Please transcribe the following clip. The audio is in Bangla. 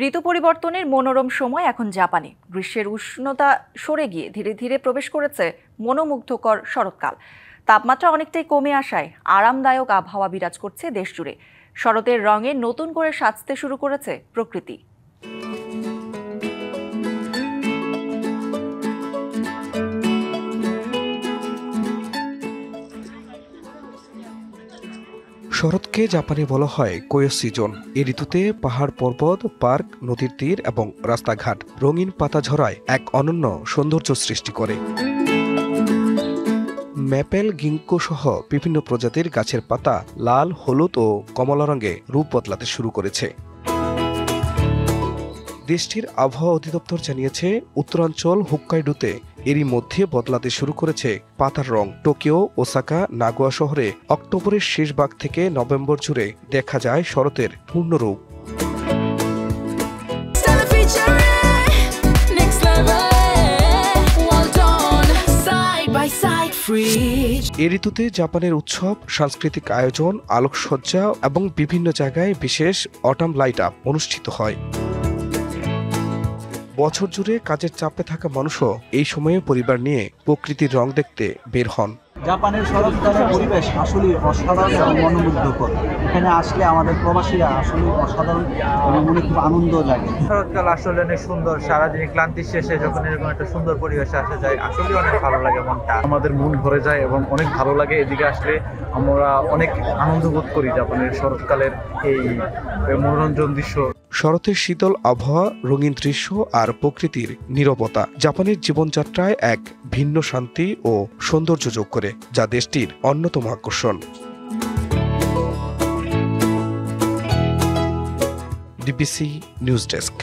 ঋতু পরিবর্তনের মনোরম সময় এখন জাপানে। গ্রীষ্মের উষ্ণতা সরে গিয়ে ধীরে ধীরে প্রবেশ করেছে মনোমুগ্ধকর শরৎকাল। তাপমাত্রা অনেকটাই কমে আসায় আরামদায়ক আবহাওয়া বিরাজ করছে দেশজুড়ে। শরতের রঙে নতুন করে সাজতে শুরু করেছে প্রকৃতি। শরৎকে জাপানে বলা হয় কোয়ো সিজন। এই ঋতুতে পাহাড় পর্বত, পার্ক, নদীর তীর এবং রাস্তাঘাট রঙিন পাতা ঝরায় এক অনন্য সৌন্দর্য সৃষ্টি করে। ম্যাপেল, গিঙ্কো সহ বিভিন্ন প্রজাতির গাছের পাতা লাল, হলুদ ও কমলা রঙে রূপ বদলাতে শুরু করেছে। দেশটির আবহাওয়া অধিদপ্তর জানিয়েছে, উত্তরাঞ্চল হোক্কাইডোতে এরই মধ্যে বদলাতে শুরু করেছে পাতার রং। টোকিও, ওসাকা, নাগোয়া শহরে অক্টোবরের শেষ ভাগ থেকে নভেম্বর জুড়ে দেখা যায় শরতের পূর্ণরূপ। এই ঋতুতে জাপানের উৎসব, সাংস্কৃতিক আয়োজন, আলোকসজ্জা এবং বিভিন্ন জায়গায় বিশেষ অটাম লাইট আপ অনুষ্ঠিত হয়। বছর জুড়ে কাজের চাপে থাকা মানুষও এই সময়ে পরিবার নিয়ে প্রকৃতির রং দেখতে বের হন। জাপানের শরৎকালের পরিবেশ আসলে অসাধারণ এবং মনোমুগ্ধকর। এখানে আসলে আমাদের প্রবাসীরা আসলে অসাধারণ এবং মনে খুব আনন্দ লাগে। শরৎকাল আসলে অনেক সুন্দর। সারাদিন ক্লান্তির শেষে যখন এরকম একটা সুন্দর পরিবেশে আসা যায়, আসলে অনেক ভালো লাগে। মনটা আমাদের মন ভরে যায় এবং অনেক ভালো লাগে। এদিকে আসলে আমরা অনেক আনন্দ বোধ করি জাপানের শরৎকালের এই মনোরঞ্জন দৃশ্য। শরতের শীতল আবহাওয়া, রঙিন দৃশ্য আর প্রকৃতির নীরবতা জাপানের জীবনযাত্রায় এক ভিন্ন শান্তি ও সৌন্দর্য যোগ করে, যা দেশটির অন্যতম আকর্ষণ। DBC news desk.